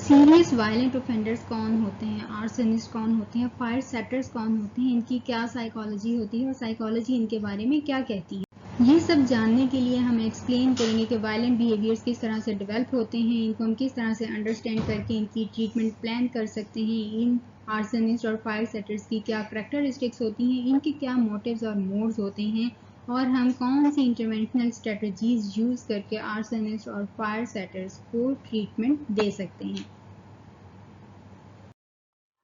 Serious violent offenders कौन होते हैं, आर्सनिस्ट कौन होते हैं, फायर सेटर्स कौन होते हैं, इनकी क्या साइकोलॉजी होती है और साइकोलॉजी इनके बारे में क्या कहती है। ये सब जानने के लिए हम एक्सप्लेन करेंगे कि वायलेंट बिहेवियर्स किस तरह से डेवलप होते हैं, इनको हम किस तरह से अंडरस्टैंड करके इनकी ट्रीटमेंट प्लान कर सकते हैं, इन आर्सनिस्ट और फायर सेटर्स की क्या करैक्टरिस्टिक्स होती हैं, इनके क्या मोटिव्स और मोड्स होते हैं, और हम कौन सी इंटरवेंशनल स्ट्रेटजीज यूज करके आर्सनिस्ट और फायर सेटर्स को ट्रीटमेंट दे सकते हैं।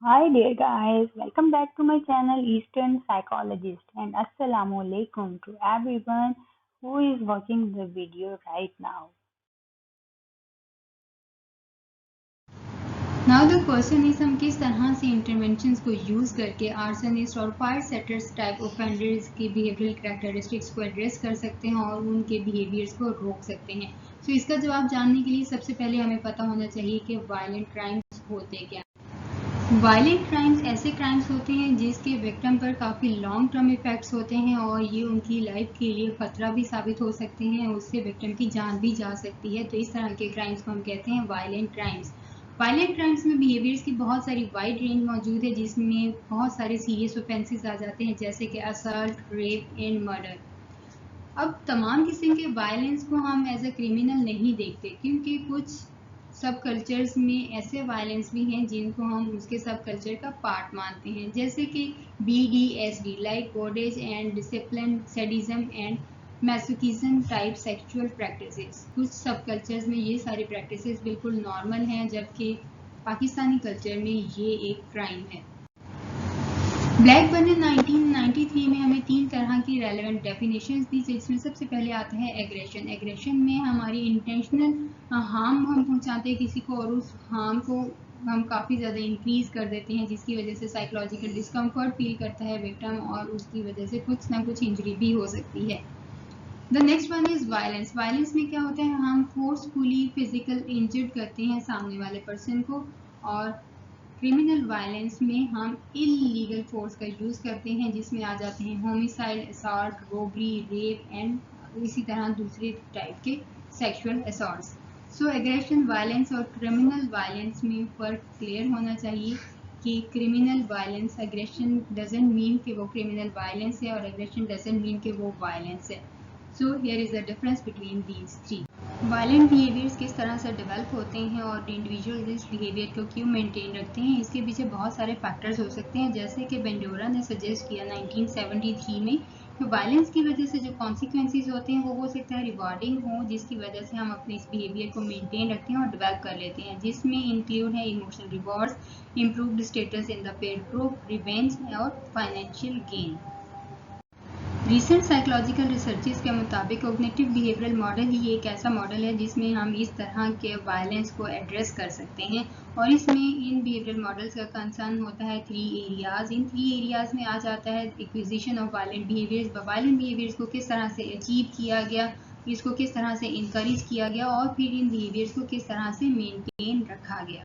Hi dear guys, welcome back to my channel Eastern Psychologist and Assalamu alaikum to everyone who is watching the video right now. Now the question is हम किस तरह से interventions को use करके arsonist और फायर सेटर्स टाइप ऑफेंडर्स की behavioural characteristics को address कर सकते हैं और उनके बिहेवियर्स को रोक सकते हैं। तो इसका जवाब जानने के लिए सबसे पहले हमें पता होना चाहिए कि वायलेंट क्राइम्स होते क्या। वायलेंट क्राइम्स ऐसे क्राइम्स होते हैं जिसके विक्टिम पर काफ़ी लॉन्ग टर्म इफेक्ट्स होते हैं और ये उनकी लाइफ के लिए खतरा भी साबित हो सकते हैं, उससे विक्टिम की जान भी जा सकती है। तो इस तरह के क्राइम्स को हम कहते हैं वायलेंट क्राइम्स। वायलेंट क्राइम्स में बिहेवियर्स की बहुत सारी वाइड रेंज मौजूद है, जिसमें बहुत सारे सीरियस ऑफेंसेस आ जाते हैं, जैसे कि असल्ट, रेप एंड मर्डर। अब तमाम किस्म के वायलेंस को हम एज अ क्रिमिनल नहीं देखते, क्योंकि कुछ सब कल्चर्स में ऐसे वायलेंस भी हैं जिनको हम उसके सब कल्चर का पार्ट मानते हैं, जैसे कि BDSD like bondage and discipline, sadism and masochism type sexual practices. कुछ सब कल्चर्स में ये सारी प्रैक्टिसेस बिल्कुल नॉर्मल हैं, जबकि पाकिस्तानी कल्चर में ये एक क्राइम है। ब्लैकबर्न ने 1993 में हमें 3 तरह की रेलेवेंट डेफिनेशंस दी, जिसमें सबसे पहले आता है एग्रेशन। एग्रेशन में हमारी इंटेंशनल हार्म हम पहुंचाते हैं किसी को और उस हार्म को हम काफ़ी ज़्यादा इंक्रीज कर देते हैं, जिसकी वजह से साइकोलॉजिकल डिस्कम्फर्ट फील करता है विक्टिम और उसकी वजह से कुछ ना कुछ इंजरी भी हो सकती है। The next one is violence. Violence में क्या होता है, हम फोर्सफुली फिजिकल इंजर्ड करते हैं सामने वाले पर्सन को, और क्रिमिनल वायलेंस में हम इलीगल फोर्स का यूज़ करते हैं, जिसमें आ जाते हैं homicide, assault, robbery, rape and इसी तरह दूसरे टाइप के सेक्सुअल असॉल्ट्स। सो एग्रेशन वायलेंस और क्रिमिनल वायलेंस में फ़र्क क्लियर होना चाहिए कि criminal violence aggression doesn't mean कि वो क्रिमिनल वायलेंस है और एग्रेशन डजंट मीन कि वो वायलेंस है। So here is a difference between these three. Violent behaviours किस तरह से डेवलप होते हैं और इंडिविजुअल इस बिहेवियर को क्यों मेंटेन रखते हैं, इसके पीछे बहुत सारे फैक्टर्स हो सकते हैं, जैसे कि बेंडोरा ने सजेस्ट किया 1973 में कि वायलेंस की वजह से जो कॉन्सिक्वेंसेज होते हैं वो हो सकता है रिवॉर्डिंग हो, जिसकी वजह से हम अपने इस बिहेवियर को मेंटेन रखते हैं और डेवलप कर लेते हैं, जिसमें इंक्लूड है emotional rewards, improved status in the paid group, revenge और financial gain. Recent psychological researches के मुताबिक कोग्निटिव बिहेवियरल मॉडल ही एक ऐसा मॉडल है जिसमें हम इस तरह के वायलेंस को एड्रेस कर सकते हैं, और इसमें इन बिहेवियरल मॉडल्स का कंसर्न होता है 3 एरियाज। इन 3 एरियाज में आ जाता है acquisition of violent behaviours. Violent behaviours को किस तरह से अचीव किया गया, इसको किस तरह से इंकरेज किया गया, और फिर इन बिहेवियर्स को किस तरह से मेनटेन रखा गया।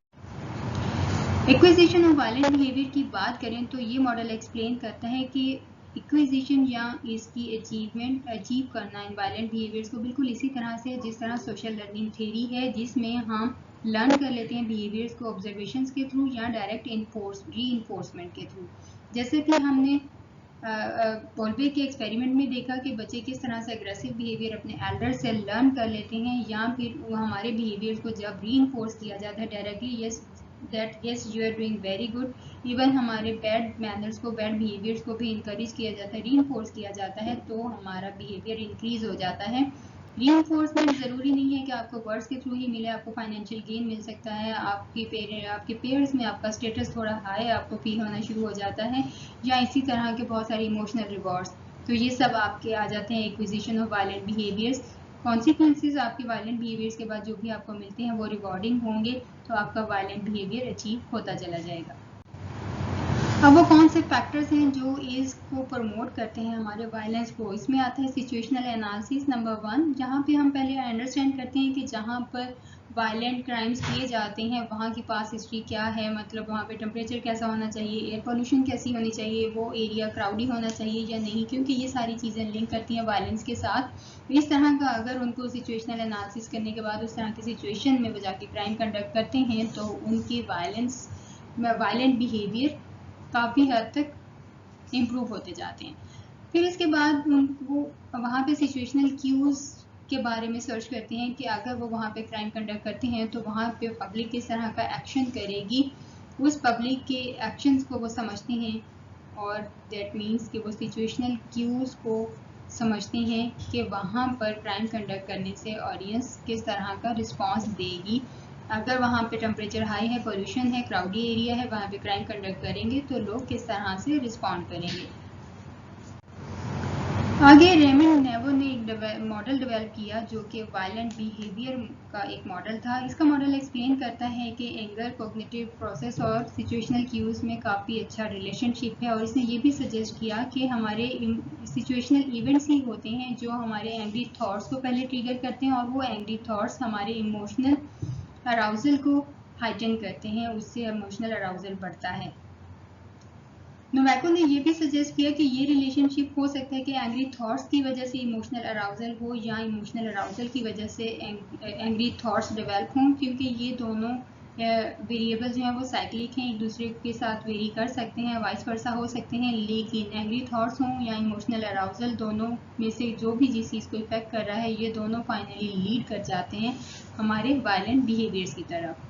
एक्विजिशन ऑफ वायलेंट बिहेवियर की बात करें तो ये मॉडल एक्सप्लेन करता है कि इक्विजिशन या इसकी अचीवमेंट अचीव करना इन वायलेंट बिहेवियर्स को बिल्कुल इसी तरह से जिस तरह सोशल लर्निंग थ्योरी है, जिसमें हम लर्न कर लेते हैं बिहेवियर्स को ऑब्जर्वेशंस के थ्रू या डायरेक्ट री-इन्फोर्समेंट के थ्रू। जैसे कि हमने पोल्बे के एक्सपेरिमेंट में देखा कि बच्चे किस तरह से एग्रेसिव बिहेवियर अपने एल्डर से लर्न कर लेते हैं, या फिर हमारे बिहेवियर्स को जब री-इन्फोर्स किया जाता है directly, yes you are doing very good, even हमारे बैड मैनर्स को, बैड बिहेवियर्स को भी इंकरेज किया जाता है, रीइंफोर्स किया जाता है, तो हमारा बिहेवियर इंक्रीज हो जाता है। रीइंफोर्समेंट ज़रूरी नहीं है कि आपको वर्ड्स के थ्रू ही मिले, आपको फाइनेंशियल गेन मिल सकता है, आपके पेयर्स में आपका स्टेटस थोड़ा हाई आपको फील होना शुरू हो जाता है, या इसी तरह के बहुत सारे इमोशनल रिवॉर्ड्स। तो ये सब आपके आ जाते हैं acquisition of violent behaviours. Consequences आपके वायलेंट बिहेवियर्स के बाद जो भी आपको मिलते हैं वो रिवॉर्डिंग होंगे, तो आपका वायलेंट बिहेवियर अचीव होता चला जाएगा। अब वो कौन से फैक्टर्स हैं जो इसको प्रमोट करते हैं हमारे वायलेंस को, इसमें आता है सिचुएशनल एनालिसिस नंबर 1, जहाँ पे हम पहले अंडरस्टैंड करते हैं कि जहाँ पर वायलेंट क्राइम्स किए जाते हैं वहाँ की पास हिस्ट्री क्या है, मतलब वहाँ पे टेम्परेचर कैसा होना चाहिए, एयर पोल्यूशन कैसी होनी चाहिए, वो एरिया क्राउडी होना चाहिए या नहीं, क्योंकि ये सारी चीज़ें लिंक करती हैं वायलेंस के साथ। इस तरह का अगर उनको सिचुएशनल एनालिसिस करने के बाद उस तरह की सिचुएशन में वो जाके क्राइम कंडक्ट करते हैं तो उनके वायलेंट बिहेवियर काफ़ी हद तक इम्प्रूव होते जाते हैं। फिर इसके बाद वो वहाँ पे सिचुएशनल क्यूज़ के बारे में सर्च करते हैं कि अगर वो वहाँ पे क्राइम कंडक्ट करते हैं तो वहाँ पे पब्लिक किस तरह का एक्शन करेगी, उस पब्लिक के एक्शंस को वो समझते हैं और दैट मीन्स कि वो सिचुएशनल क्यूज़ को समझते हैं कि वहाँ पर क्राइम कंडक्ट करने से ऑडियंस किस तरह का रिस्पॉन्स देगी। अगर वहाँ पे टेम्परेचर हाई है, पोल्यूशन है, क्राउडी एरिया है, वहाँ पे क्राइम कंडक्ट करेंगे तो लोग किस तरह से रिस्पॉन्ड करेंगे। आगे रेमंड नेवो ने एक मॉडल डेवलप किया जो कि वायलेंट बिहेवियर का एक मॉडल था। इसका मॉडल एक्सप्लेन करता है कि एंगर, कॉग्निटिव प्रोसेस और सिचुएशनल क्यूज़ में काफ़ी अच्छा रिलेशनशिप है और इसने ये भी सजेस्ट किया कि हमारे सिचुएशनल इवेंट्स ही होते हैं जो हमारे एंग्री थॉट्स को पहले ट्रिगर करते हैं और वो एंग्री थॉट्स हमारे इमोशनल अराउजल को हाइटन करते हैं, उससे इमोशनल अराउजल बढ़ता है। नोवैको ने ये भी सजेस्ट किया कि ये रिलेशनशिप हो सकता है कि एंग्री थॉट्स की वजह से इमोशनल अराउजल हो या इमोशनल अराउजल की वजह से एंग्री थॉट्स डेवलप हों, क्योंकि ये दोनों वेरिएबल्स जो हैं वो साइक्लिक हैं, एक दूसरे के साथ वेरी कर सकते हैं, वाइस वर्सा हो सकते हैं, लेकिन एंग्री थॉट्स हों या इमोशनल अराउजल, दोनों में से जो भी जिस चीज़ को इफेक्ट कर रहा है ये दोनों फाइनली लीड कर जाते हैं हमारे वायलेंट बिहेवियर्स की तरफ।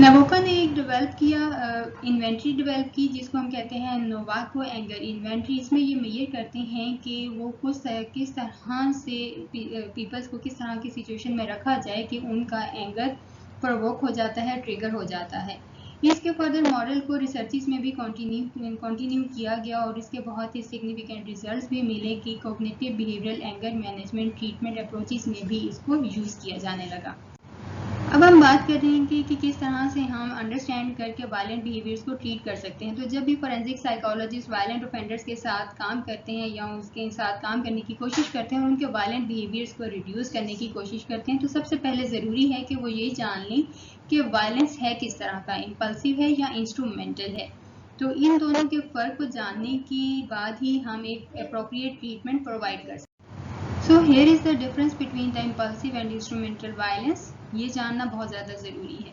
नवोका ने एक इन्वेंट्री डेवलप की जिसको हम कहते हैं नोवाको एंगर इन्वेंट्री। इसमें ये मेजर करते हैं कि वो किस तरह से पीपल्स को किस तरह की सिचुएशन में रखा जाए कि उनका एंगर प्रोवोक हो जाता है, ट्रिगर हो जाता है। इसके फर्दर मॉडल को रिसर्चेस में भी कंटिन्यू किया गया और इसके बहुत ही सिग्निफिकेंट रिजल्ट्स भी मिले कि cognitive behavioural anger management treatment approaches में भी इसको यूज़ किया जाने लगा। अब हम बात कर रहे हैं कि किस तरह से हम अंडरस्टैंड करके वायलेंट बिहेवियर्स को ट्रीट कर सकते हैं। तो जब भी फॉरेंसिक साइकोलॉजिस्ट वायलेंट ऑफेंडर्स के साथ काम करते हैं या उसके साथ काम करने की कोशिश करते हैं और उनके वायलेंट बिहेवियर्स को रिड्यूस करने की कोशिश करते हैं तो सबसे पहले ज़रूरी है कि वो ये जान लें कि वायलेंस है किस तरह का, इम्पल्सिव है या इंस्ट्रूमेंटल है। तो इन दोनों के फ़र्क को जानने के बाद ही हम एक अप्रोप्रिएट ट्रीटमेंट प्रोवाइड कर सकते हैं। So here is the difference between the impulsive and instrumental violence. ये जानना बहुत ज़्यादा ज़रूरी है।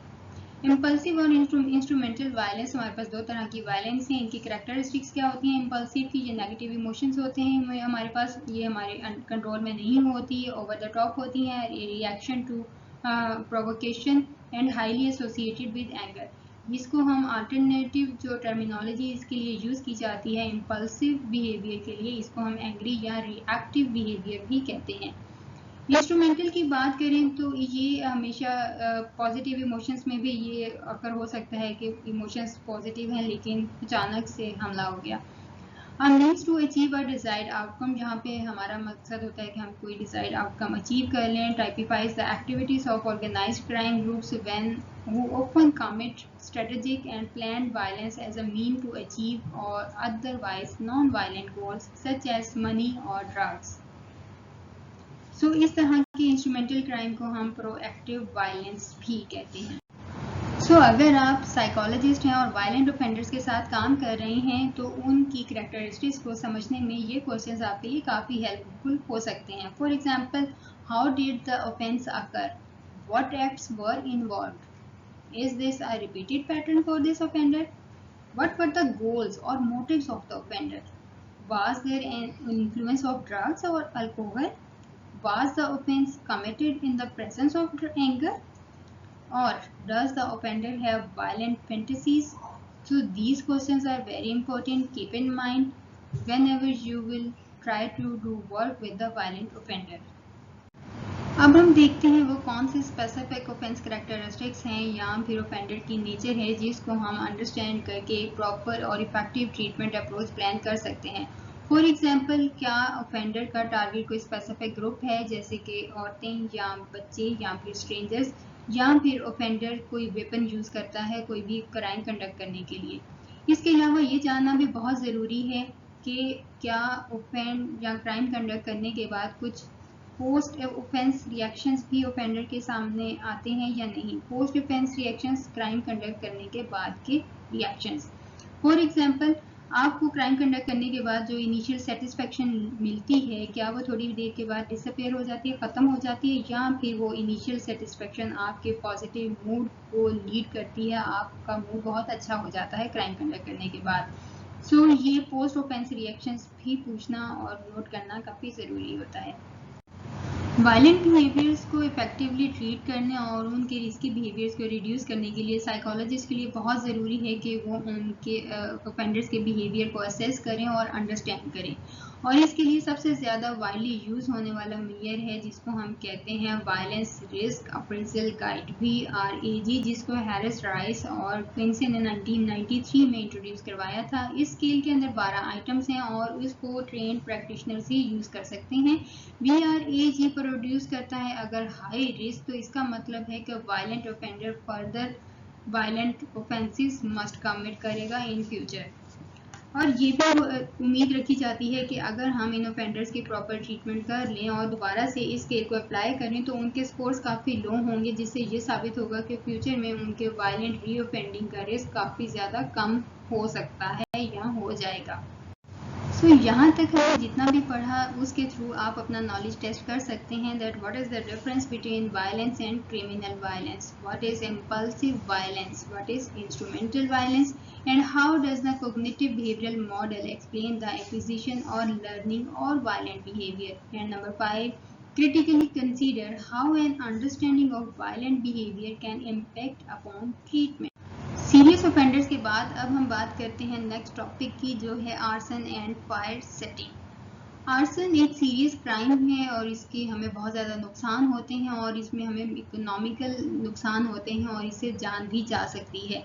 इम्पल्सिव और इंस्ट्रूमेंटल वायलेंस, हमारे पास दो तरह की वायलेंस हैं। इनकी कैरेक्टरिस्टिक्स क्या होती हैं? इम्पल्सिव की ये नेगेटिव इमोशंस होते हैं हमारे पास, ये हमारे कंट्रोल में नहीं होती, ओवर द टॉप होती हैं, reaction to provocation and highly associated with anger. जिसको हम अल्टरनेटिव जो टर्मिनोलॉजी इसके लिए यूज़ की जाती है इम्पल्सिव बिहेवियर के लिए, इसको हम एंग्री या रिएक्टिव बिहेवियर भी कहते हैं। इंस्ट्रूमेंटल की बात करें तो ये हमेशा पॉजिटिव इमोशंस में भी ये अकर हो सकता है कि इमोशंस पॉजिटिव हैं लेकिन अचानक से हमला हो गया। Needs to achieve a desired outcome, जहाँ पे हमारा मकसद होता है कि हम कोई डिजायर्ड आउटकम अचीव कर लें। Typifies the activities of organized crime groups when who often commit strategic and planned violence as a mean to achieve or otherwise non-violent goals such as money or drugs. So इस तरह की instrumental crime को हम proactive violence भी कहते हैं। अगर आप साइकोलॉजिस्ट हैं और वायलेंट ऑफेंडर्स के साथ काम कर रहे हैं तो उनकी कैरेक्टरिस्टिक्स को समझने में ये क्वेश्चंस आपके लिए काफ़ी हेल्पफुल हो सकते हैं। For example, how did the offence occur, what acts were involved, is this a repeated pattern for this offender, what were the goals or motives of the offender, was there an influence of drugs or alcohol, was the offense committed in the presence of anger, or does the offender have violent fantasies? So these questions are very important. Keep in mind whenever you will try to do work with the violent offender. अब हम देखते हैं वो कौन से specific offence characteristics हैं या फिर ऑफेंडर की नेचर है जिसको हम अंडरस्टैंड करके एक प्रॉपर और इफेक्टिव ट्रीटमेंट अप्रोच प्लान कर सकते हैं। फॉर एग्जांपल, क्या ऑफेंडर का टारगेट कोई स्पेसिफिक ग्रुप है जैसे कि औरतें या बच्चे या फिर स्ट्रेंजर्स, या फिर ऑफेंडर कोई वेपन यूज़ करता है कोई भी क्राइम कंडक्ट करने के लिए। इसके अलावा ये जानना भी बहुत ज़रूरी है कि क्या ऑफेंड या क्राइम कंडक्ट करने के बाद कुछ पोस्ट ऑफेंस रिएक्शंस भी ऑफेंडर के सामने आते हैं या नहीं। Post offence reactions crime conduct करने के बाद के रिएक्शंस। फॉर एग्जांपल, आपको क्राइम कंडक्ट करने के बाद जो इनिशियल सेटिस्फेक्शन मिलती है, क्या वो थोड़ी देर के बाद डिसअपेयर हो जाती है, ख़त्म हो जाती है, या फिर वो इनिशियल सेटिस्फेक्शन आपके पॉजिटिव मूड को लीड करती है, आपका मूड बहुत अच्छा हो जाता है क्राइम कंडक्ट करने के बाद। सो ये पोस्ट ऑफेंस रिएक्शंस भी पूछना और नोट करना काफ़ी ज़रूरी होता है। वायलेंट बिहेवियर्स को इफेक्टिवली ट्रीट करने और उनके रिस्की बिहेवियर्स को रिड्यूस करने के लिए साइकोलॉजिस्ट के लिए बहुत ज़रूरी है कि वो उनके ऑफेंडर्स के बिहेवियर को असेस करें और अंडरस्टैंड करें। और इसके लिए सबसे ज़्यादा वाइडली यूज़ होने वाला मेजर है जिसको हम कहते हैं violence risk appraisal guide, VRAG, जिसको हैरिस राइस और क्विंसन ने 1993 में इंट्रोड्यूस करवाया था। इस स्केल के अंदर 12 आइटम्स हैं और उसको ट्रेन प्रैक्टिशनर्स ही यूज़ कर सकते हैं। VRAG प्रोड्यूस करता है अगर हाई रिस्क, तो इसका मतलब है कि violent offender further violent offences must commit करेगा इन फ्यूचर। और ये भी उम्मीद रखी जाती है कि अगर हम इन ऑफेंडर्स की प्रॉपर ट्रीटमेंट कर लें और दोबारा से इस स्केल को अप्लाई करें तो उनके स्कोर्स काफ़ी लो होंगे, जिससे ये साबित होगा कि फ्यूचर में उनके वायलेंट रीऑफेंडिंग का रिस्क काफ़ी ज़्यादा कम हो सकता है या हो जाएगा। सो यहाँ तक हमने जितना भी पढ़ा उसके थ्रू आप अपना नॉलेज टेस्ट कर सकते हैं that what is the difference between violence and criminal violence, what is impulsive violence, what is instrumental violence, and how does the cognitive behavioral model explain the acquisition or learning or violent behavior. And number 5, critically consider how an understanding of violent behavior can impact upon treatment. Serious offenders के बाद अब हम बात करते हैं next topic की, जो है arson and fire setting. Arson एक सीरियस क्राइम है और इसके हमें बहुत ज़्यादा नुकसान होते हैं और इसमें हमें इकोनॉमिकल नुकसान होते हैं और इससे जान भी जा सकती है।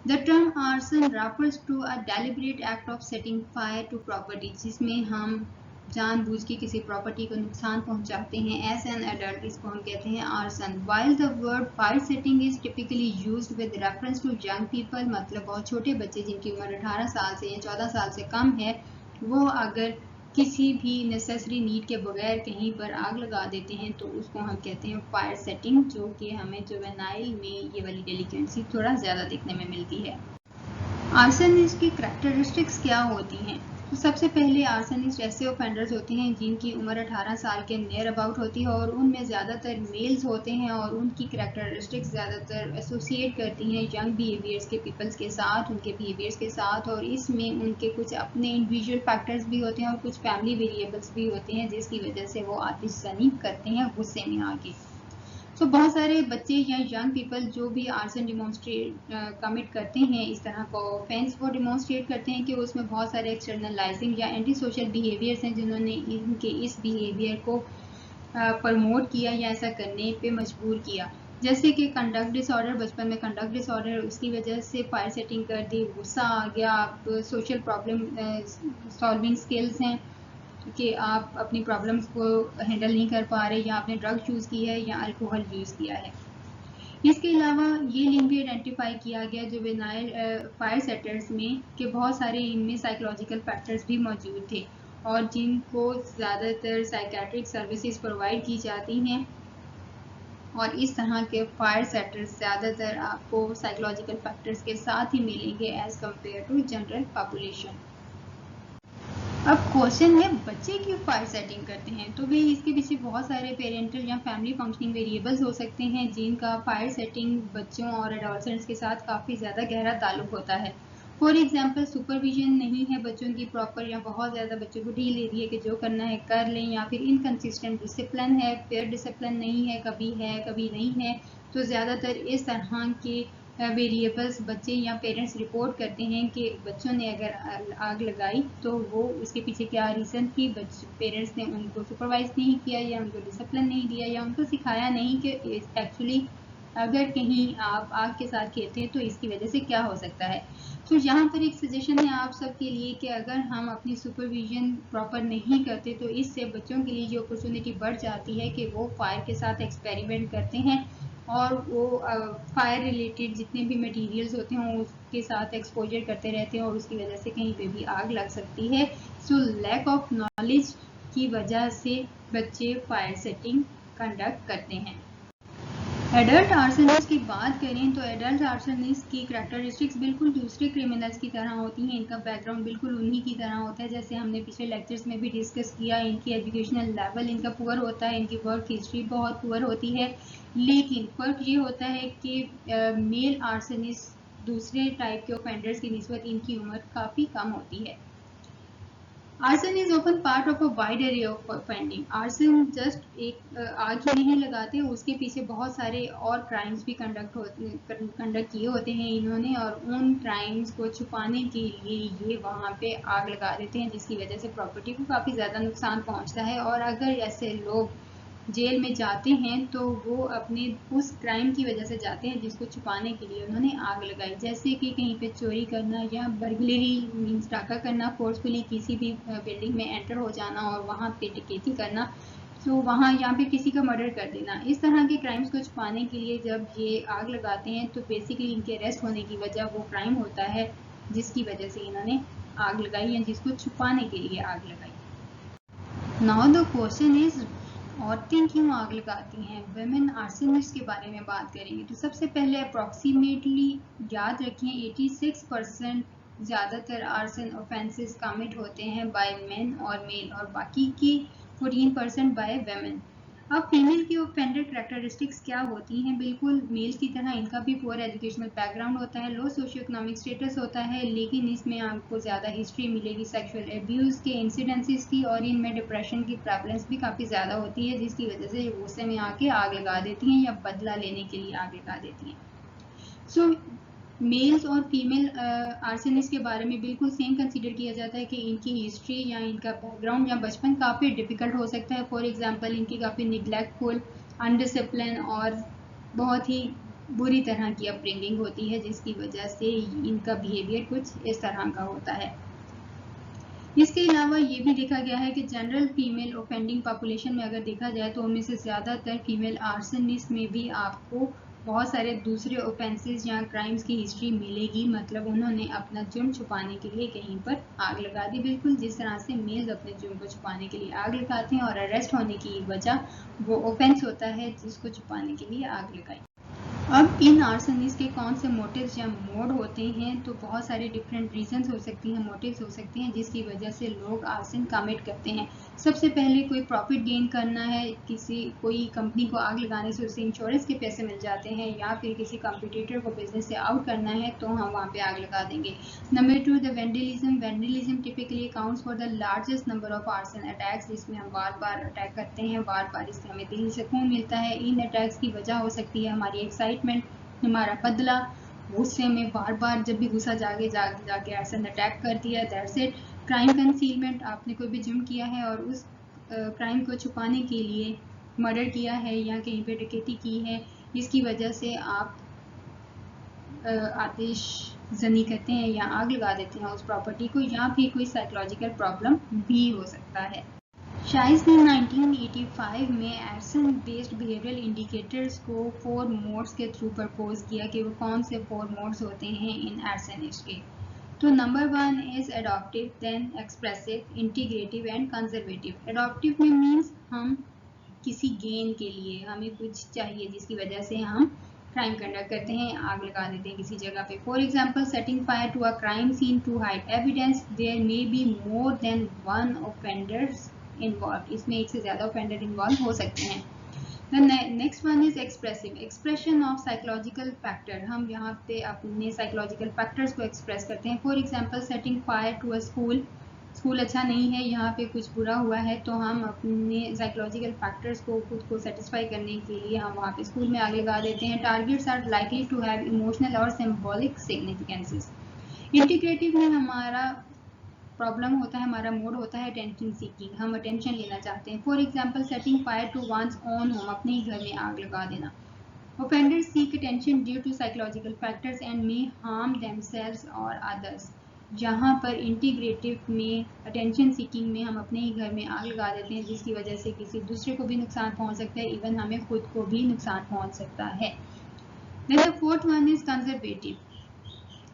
The term arson refers to a deliberate act of setting fire to property, जिसमें हम जानबूझ के किसी प्रॉपर्टी को नुकसान पहुंचाते हैं। As an adult इसको हम कहते हैं arson. While the word fire setting is typically used with reference to young people, मतलब बहुत छोटे बच्चे जिनकी उम्र 18 साल से या 14 साल से कम है, वो अगर किसी भी नेसेसरी नीड के बगैर कहीं पर आग लगा देते हैं तो उसको हम कहते हैं फायर सेटिंग, जो कि हमें जुवेनाइल में ये वाली डेलिकेंसी थोड़ा ज़्यादा देखने में मिलती है। आर्सनिस्ट की करैक्टरिस्टिक्स क्या होती हैं? तो सबसे पहले आर्सनिस्ट ऐसे ऑफेंडर्स होते हैं जिनकी उम्र 18 साल के नियर अबाउट होती है और उनमें ज़्यादातर मेल्स होते हैं और उनकी करैक्टरिस्टिक्स ज़्यादातर एसोसिएट करती हैं यंग बिहेवियर्स के पीपल्स के साथ, उनके बिहेवियर्स के साथ, और इसमें उनके कुछ अपने इंडिविजुअल फैक्टर्स भी होते हैं और कुछ फैमिली वेरिएबल्स भी होते हैं जिसकी वजह से वो आतिशबाजी करते हैं गुस्से में आके। तो बहुत सारे बच्चे या यंग पीपल जो भी आर्सन डिमॉन्स्ट्रेट कमिट करते हैं इस तरह को ऑफेंस, वो डिमॉन्स्ट्रेट करते हैं कि उसमें बहुत सारे एक्सटर्नलाइजिंग या एंटी सोशल बिहेवियर्स हैं जिन्होंने इनके इस बिहेवियर को प्रमोट किया या ऐसा करने पे मजबूर किया। जैसे कि कंडक्ट डिसऑर्डर, बचपन में कंडक्ट डिसऑर्डर, उसकी वजह से फायर सेटिंग कर दी, गुस्सा आ गया, आप सोशल प्रॉब्लम सॉल्विंग स्किल्स हैं कि आप अपनी प्रॉब्लम्स को हैंडल नहीं कर पा रहे, या आपने ड्रग यूज़ किया है या अल्कोहल यूज़ किया है। इसके अलावा ये लिंक भी आइडेंटिफाई किया गया जुवेनाइल फायर सेटर्स में कि बहुत सारे इनमें साइकोलॉजिकल फैक्टर्स भी मौजूद थे और जिनको ज़्यादातर साइकेट्रिक सर्विसेज प्रोवाइड की जाती हैं, और इस तरह के फायर सेटर्स ज़्यादातर आपको साइकोलॉजिकल फैक्टर्स के साथ ही मिलेंगे as compare to general population. अब क्वेश्चन है बच्चे क्यों फायर सेटिंग करते हैं? तो भाई इसके पीछे बहुत सारे पेरेंटल या फैमिली फंक्शनिंग वेरिएबल्स हो सकते हैं जिनका फायर सेटिंग बच्चों और एडोलसेंट्स के साथ काफ़ी ज़्यादा गहरा ताल्लुक होता है। फॉर एग्जांपल, सुपरविजन नहीं है बच्चों की प्रॉपर, या बहुत ज़्यादा बच्चों को ढील दे दी है कि जो करना है कर लें, या फिर इनकन्सिस्टेंट डिसिप्लिन है, फेयर डिसिप्लिन नहीं है कभी नहीं है। तो ज़्यादातर इस तरह के वेरिएबल्स बच्चे या पेरेंट्स रिपोर्ट करते हैं कि बच्चों ने अगर आग लगाई तो वो उसके पीछे क्या रीज़न थी, पेरेंट्स ने उनको सुपरवाइज नहीं किया या उनको डिसिप्लिन नहीं दिया या उनको सिखाया नहीं कि एक्चुअली अगर कहीं आप आग के साथ खेलते हैं तो इसकी वजह से क्या हो सकता है। तो यहाँ पर एक सजेशन है आप सबके लिए कि अगर हम अपनी सुपरविजन प्रॉपर नहीं करते तो इससे बच्चों के लिए ये अपॉर्चुनिटी बढ़ जाती है कि वो फायर के साथ एक्सपेरिमेंट करते हैं और वो फायर रिलेटेड जितने भी मटेरियल्स होते हैं उसके साथ एक्सपोजर करते रहते हैं और उसकी वजह से कहीं पे भी आग लग सकती है। सो लैक ऑफ नॉलेज की वजह से बच्चे फायर सेटिंग कंडक्ट करते हैं। एडल्ट आर्सनिस्ट की बात करें तो एडल्ट आर्सनिस्ट की करैक्टरिस्टिक्स बिल्कुल दूसरे क्रिमिनल्स की तरह होती हैं। इनका बैकग्राउंड बिल्कुल उन्हीं की तरह होता है जैसे हमने पिछले लेक्चर्स में भी डिस्कस किया। इनकी एजुकेशनल लेवल इनका पुअर होता है, इनकी वर्क हिस्ट्री बहुत पुअर होती है। लेकिन फ़र्क ये होता है कि मेल आर्सनिस्ट दूसरे टाइप के ऑफेंडर्स की निस्बत इनकी उम्र काफ़ी कम होती है। Arson is often part of a wide area of offending. Arson just एक आग ही नहीं लगाते, उसके पीछे बहुत सारे और क्राइम्स भी कंडक्ट किए होते हैं इन्होंने, और उन क्राइम्स को छुपाने के लिए ये वहाँ पे आग लगा देते हैं जिसकी वजह से प्रॉपर्टी को काफ़ी ज़्यादा नुकसान पहुँचता है। और अगर ऐसे लोग जेल में जाते हैं तो वो अपने उस क्राइम की वजह से जाते हैं जिसको छुपाने के लिए उन्होंने आग लगाई, जैसे कि कहीं पे चोरी करना या बर्गलरी मीन्स डाका करना, फोर्सफुली किसी भी बिल्डिंग में एंटर हो जाना और वहाँ पे डकैती करना, तो वहाँ यहाँ पे किसी का मर्डर कर देना। इस तरह के क्राइम्स को छुपाने के लिए जब ये आग लगाते हैं तो बेसिकली इनके अरेस्ट होने की वजह वो क्राइम होता है जिसकी वजह से इन्होंने आग लगाई या जिसको छुपाने के लिए आग लगाई। नाउ द क्वेश्चन इज, औरतें क्यों आग लगाती हैं? वुमेन आर्सनिस्ट के बारे में बात करेंगे तो सबसे पहले अप्रॉक्सीमेटली याद रखें 86% ज़्यादातर आर्सन ऑफेंसेस कमिट होते हैं बाय मेन और मेल, और बाकी की 14% बाय वुमेन। अब फीमेल की ऑफेंडर करैक्टरिस्टिक्स क्या होती हैं? बिल्कुल मेल की तरह इनका भी पुअर एजुकेशनल बैकग्राउंड होता है, लो सोशियो इकोनॉमिक स्टेटस होता है, लेकिन इसमें आपको ज़्यादा हिस्ट्री मिलेगी सेक्सुअल एब्यूज़ के इंसिडेंसेस की, और इनमें डिप्रेशन की प्रेवलेंस भी काफ़ी ज़्यादा होती है जिसकी वजह से गुस्से में आके आग लगा देती हैं या बदला लेने के लिए आग लगा देती हैं। सो मेल्स और फीमेल आर्सनिस्ट के बारे में बिल्कुल सेम कंसीडर किया जाता है कि इनकी हिस्ट्री या इनका बैकग्राउंड या बचपन काफ़ी डिफ़िकल्ट हो सकता है। फॉर एग्जांपल इनकी काफ़ी निगलेक्टफुल, अनडिसिप्लिन और बहुत ही बुरी तरह की अपब्रिंगिंग होती है जिसकी वजह से इनका बिहेवियर कुछ इस तरह का होता है। इसके अलावा ये भी देखा गया है कि जनरल फीमेल ऑफेंडिंग पॉपुलेशन में अगर देखा जाए तो उनमें से ज़्यादातर फीमेल आर्सनिस्ट में भी आपको बहुत सारे दूसरे ऑफेंसेस या क्राइम्स की हिस्ट्री मिलेगी, मतलब उन्होंने अपना जुर्म छुपाने के लिए कहीं पर आग लगा दी, बिल्कुल जिस तरह से मेल्स अपने जुर्म को छुपाने के लिए आग लगाते हैं और अरेस्ट होने की वजह वो ऑफेंस होता है जिसको छुपाने के लिए आग लगाई। अब इन आर्सनिस्ट के कौन से मोटिव्स या मोड होते हैं? तो बहुत सारे डिफरेंट रीजंस हो सकती हैं, मोटिव्स हो सकते हैं जिसकी वजह से लोग आर्सन कमिट करते हैं। सबसे पहले कोई प्रॉफिट गेन करना है, कोई कंपनी को आग लगाने से उससे इंश्योरेंस के पैसे मिल जाते हैं, या फिर किसी कंपटीटर को बिजनेस से आउट करना है तो हम वहाँ पे आग लगा देंगे। Number 2, the vandalism typically accounts for the largest number of arson attacks, जिसमें हम बार बार अटैक करते हैं, बार बार इससे हमें दिल सुकून मिलता है। इन अटैक्स की वजह हो सकती है हमारी एक्साइटमेंट, हमारा बदला, गुस्से में बार बार जब भी गुस्सा जाके आर्सन अटैक कर दिया, दैट्स इट। क्राइम कंसीलमेंट, आपने कोई भी जुर्म किया है और उस क्राइम को छुपाने के लिए मर्डर किया है या कहीं पे डकैती की है, इसकी वजह से आप आतिशज़नी करते हैं या आग लगा देते हैं उस प्रॉपर्टी को, या फिर कोई साइकोलॉजिकल प्रॉब्लम भी हो सकता है। शाइस ने 1985 में आर्सन बेस्ड बिहेवियरल इंडिकेटर्स को 4 मोड्स के थ्रू प्रपोज किया कि वो कौन से 4 मोड्स होते हैं इन आर्सनिस्ट के। तो number 1 is adaptive, then expressive, integrative and conservative. Adaptive में मीन्स हम किसी गेन के लिए, हमें कुछ चाहिए जिसकी वजह से हम क्राइम कंडक्ट करते हैं, आग लगा देते हैं किसी जगह पे। For example setting fire to a crime scene to hide evidence, there may be more than one offenders involve, इसमें एक से ज़्यादा ऑफेंडर इन्वॉल्व हो सकते हैं। Next one is expressive, expression of psychological factor, हम यहाँ पे अपने साइकोलॉजिकल फैक्टर्स को एक्सप्रेस करते हैं। For example setting fire to a school, school अच्छा नहीं है, यहाँ पे कुछ बुरा हुआ है, तो हम अपने साइकोलॉजिकल फैक्टर्स को खुद को सेटिस्फाई करने के लिए हम वहाँ पे स्कूल में आग लगा देते हैं। Targets are likely to have emotional और सिंबॉलिक सिग्निफिकेंसेस। इंटीग्रेटिव में हमारा प्रॉब्लम होता है, हमारा मोड होता है अटेंशन सीकिंग, हम अटेंशन लेना चाहते हैं। For example setting fire to one's own home, अपने ही घर में आग लगा देना। Offenders seek attention due to psychological factors and may harm themselves और अदर्स। जहाँ पर इंटीग्रेटिव में अटेंशन सीकिंग में हम अपने ही घर में आग लगा देते हैं जिसकी वजह से किसी दूसरे को भी नुकसान पहुँच सकता है, इवन हमें खुद को भी नुकसान पहुँच सकता है। Then the fourth one is conservative,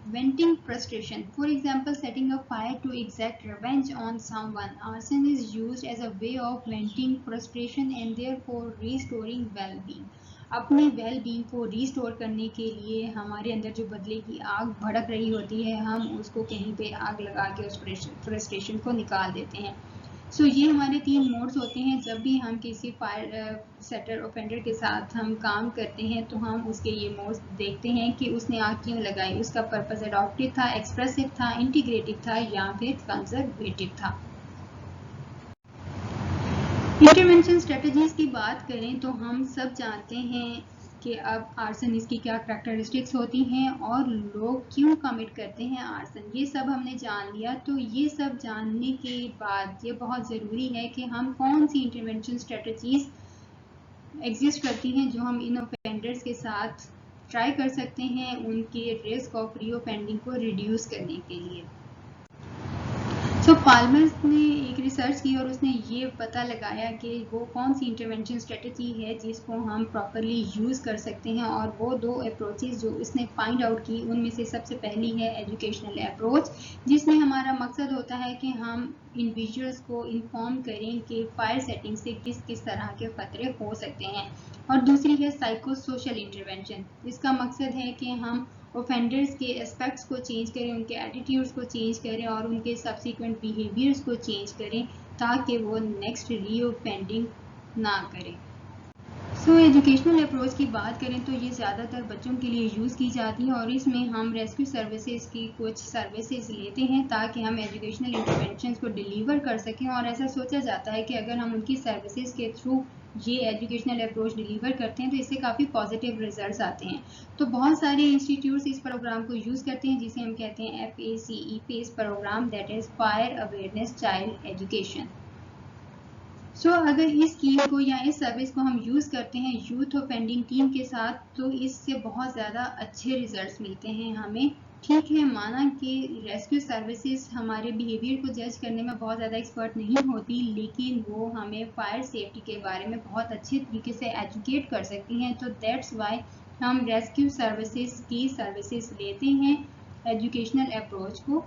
venting frustration. For example, setting a fire to exact revenge on someone. Arson is used as a way of venting frustration and therefore restoring well-being. अपने well being को restore करने के लिए हमारे अंदर जो बदले की आग भड़क रही होती है, हम उसको कहीं पे आग लगा के उस फ्रस्ट्रेशन को निकाल देते हैं। सो ये हमारे 3 मोड्स होते हैं। जब भी हम किसी फायर सेटर ऑफेंडर के साथ हम काम करते हैं तो हम उसके ये मोड्स देखते हैं कि उसने आग क्यों लगाई, उसका पर्पस अडॉप्टिव था, एक्सप्रेसिव था, इंटीग्रेटिव था या फिर कंजर्वेटिव था। इंटरवेंशन स्ट्रेटजीज की बात करें तो हम सब जानते हैं कि अब आर्सन इसकी क्या करैक्टरिस्टिक्स होती हैं और लोग क्यों कमिट करते हैं आर्सन, ये सब हमने जान लिया। तो ये सब जानने के बाद ये बहुत ज़रूरी है कि हम कौन सी इंटरवेंशन स्ट्रेटजीज एग्जिस्ट करती हैं जो हम इन ऑफेंडर्स के साथ ट्राई कर सकते हैं उनके रिस्क ऑफ रीऑफेंडिंग को रिड्यूस करने के लिए। सो पाल्मर्स ने एक रिसर्च की और उसने ये पता लगाया कि वो कौन सी इंटरवेंशन स्ट्रेटजी है जिसको हम प्रॉपरली यूज़ कर सकते हैं, और वो 2 अप्रोचेस जो उसने फाइंड आउट की उनमें से सबसे पहली है एजुकेशनल अप्रोच, जिसमें हमारा मकसद होता है कि हम इंडिविजुअल्स को इन्फॉर्म करें कि फायर सेटिंग से किस किस तरह के खतरे हो सकते हैं। और दूसरी है साइको सोशल इंटरवेंशन, इसका मकसद है कि हम ऑफेंडर्स के एस्पेक्ट्स को चेंज करें, उनके एटीट्यूड्स को चेंज करें और उनके सब्सिक्वेंट बिहेवियर्स को चेंज करें ताकि वो नेक्स्ट रीऑफेंडिंग ना करें। सो एजुकेशनल अप्रोच की बात करें तो ये ज़्यादातर बच्चों के लिए यूज़ की जाती है और इसमें हम रेस्क्यू सर्विसेज की कुछ सर्विसेज लेते हैं ताकि हम एजुकेशनल इंटरवेंशंस को डिलीवर कर सकें। और ऐसा सोचा जाता है कि अगर हम उनकी सर्विसेज के थ्रू ये एजुकेशनल अप्रोच डिलीवर करते हैं तो इससे काफ़ी पॉजिटिव रिजल्ट्स आते हैं। तो बहुत सारे इंस्टीट्यूट्स इस प्रोग्राम को यूज़ करते हैं जिसे हम कहते हैं FACE face program, that is fire awareness child education. So अगर इस स्कीम को या इस सर्विस को हम यूज़ करते हैं यूथ ऑफेंडिंग टीम के साथ तो इससे बहुत ज़्यादा अच्छे रिजल्ट्स मिलते हैं हमें। ठीक है, माना कि रेस्क्यू सर्विसेज हमारे बिहेवियर को जज करने में बहुत ज़्यादा एक्सपर्ट नहीं होती, लेकिन वो हमें फायर सेफ्टी के बारे में बहुत अच्छे तरीके से एजुकेट कर सकती हैं। तो दैट्स वाई हम रेस्क्यू सर्विसेज की सर्विसेज लेते हैं एजुकेशनल अप्रोच को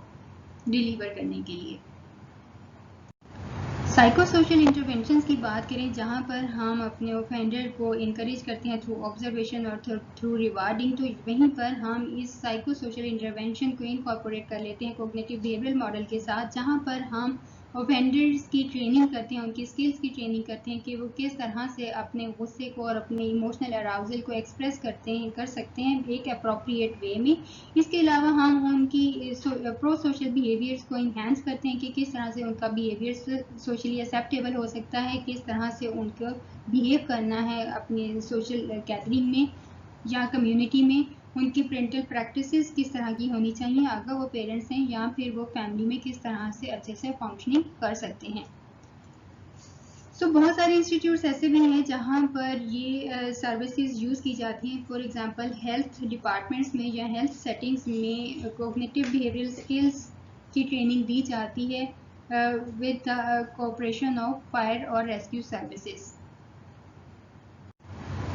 डिलीवर करने के लिए। साइको सोशल इंटरवेंशंस की बात करें जहां पर हम अपने ऑफेंडर को इनकरेज करते हैं थ्रू ऑब्जर्वेशन और थ्रू रिवार्डिंग, तो वहीं पर हम इस साइको सोशल इंटरवेंशन को इनकॉर्पोरेट कर लेते हैं कोग्निटिव बिहेवियरल मॉडल के साथ, जहां पर हम ऑफेंडर्स की ट्रेनिंग करते हैं, उनकी स्किल्स की ट्रेनिंग करते हैं कि वो किस तरह से अपने गुस्से को और अपने इमोशनल अराउजल को एक्सप्रेस कर सकते हैं एक अप्रोप्रिएट वे में। इसके अलावा हम उनकी प्रो सोशल बिहेवियर्स को इन्हेंस करते हैं कि किस तरह से उनका बिहेवियर सोशली एक्सेप्टेबल हो सकता है, किस तरह से उनको बिहेव करना है अपने सोशल गैदरिंग में या कम्युनिटी में, उनकी पेरेंटल प्रैक्टिसेस किस तरह की होनी चाहिए, अगर वो पेरेंट्स हैं या फिर वो फैमिली में किस तरह से अच्छे से फंक्शनिंग कर सकते हैं। सो बहुत सारे इंस्टीट्यूट्स ऐसे भी हैं जहाँ पर ये सर्विसेज यूज़ की जाती हैं। फॉर एग्जांपल हेल्थ डिपार्टमेंट्स में या हेल्थ सेटिंग्स में कोग्निटिव बिहेवियरल स्किल्स की ट्रेनिंग दी जाती है विद कोऑपरेशन ऑफ फायर और रेस्क्यू सर्विसेज।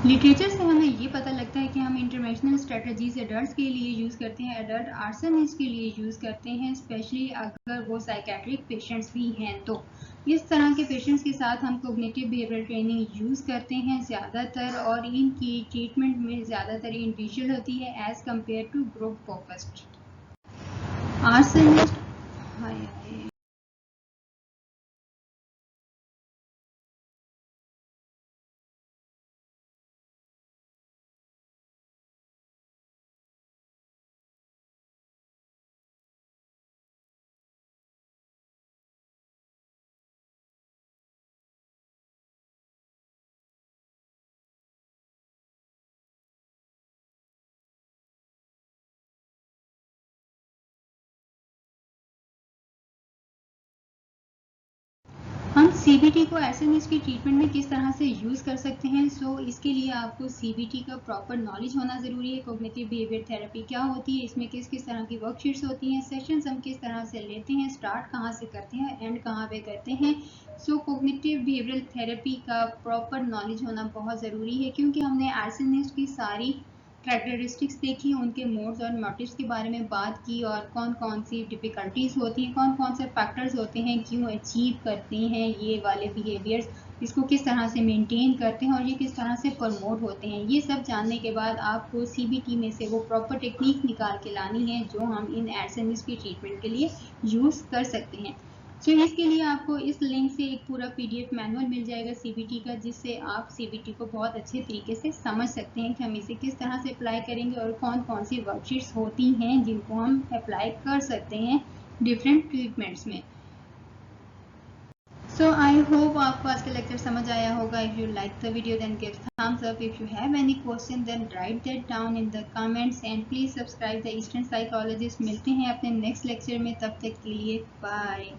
लिटरेचर से हमें ये पता लगता है कि हम इंटरवेंशनल स्ट्रेटजीज एडल्ट्स के लिए यूज़ करते हैं, एडल्ट आर्सनिस्ट के लिए यूज़ करते हैं, स्पेशली अगर वो साइकेट्रिक पेशेंट्स भी हैं तो इस तरह के पेशेंट्स के साथ हम कोग्निटिव बिहेवियरल ट्रेनिंग यूज़ करते हैं ज़्यादातर, और इनकी ट्रीटमेंट में ज़्यादातर इंडिविजुअल होती है as compare to group focused. Arsonist हम CBT को एसएमएस की ट्रीटमेंट में किस तरह से यूज़ कर सकते हैं। सो इसके लिए आपको CBT का प्रॉपर नॉलेज होना ज़रूरी है। कोग्निटिव बिहेवियर थेरेपी क्या होती है, इसमें किस किस तरह की वर्कशीट्स होती हैं, सेशंस हम किस तरह से लेते हैं, स्टार्ट कहाँ से करते हैं, एंड कहाँ पे करते हैं। सो कोग्निटिव बिहेवियरल थेरेपी का प्रॉपर नॉलेज होना बहुत ज़रूरी है क्योंकि हमने आर्सनिस्ट की सारी कैरेक्टरिस्टिक्स देखी, उनके मोड्स और मोटिव्स के बारे में बात की और कौन कौन सी डिफ़िकल्टीज होती हैं, कौन कौन से फैक्टर्स होते हैं, क्यों अचीव करते हैं ये वाले बिहेवियर्स, इसको किस तरह से मेंटेन करते हैं और ये किस तरह से प्रमोट होते हैं। ये सब जानने के बाद आपको CBT में से वो प्रॉपर टेक्निक निकाल के लानी है जो हम इन एडसमिस की ट्रीटमेंट के लिए यूज़ कर सकते हैं। सो इसके लिए आपको इस लिंक से एक पूरा PDF मैनुअल मिल जाएगा CBT का, जिससे आप CBT को बहुत अच्छे तरीके से समझ सकते हैं कि हम इसे किस तरह से अप्लाई करेंगे और कौन कौन सी वर्कशीट्स होती हैं जिनको हम अप्लाई कर सकते हैं डिफरेंट ट्रीटमेंट्स में। सो आई होप आपको आज का लेक्चर समझ आया होगा। If you like the video then give thumbs up. If you have any question then write that down in the comments and please subscribe the Eastern Psychologist. मिलते हैं अपने नेक्स्ट लेक्चर में, तब तक के लिए बाय।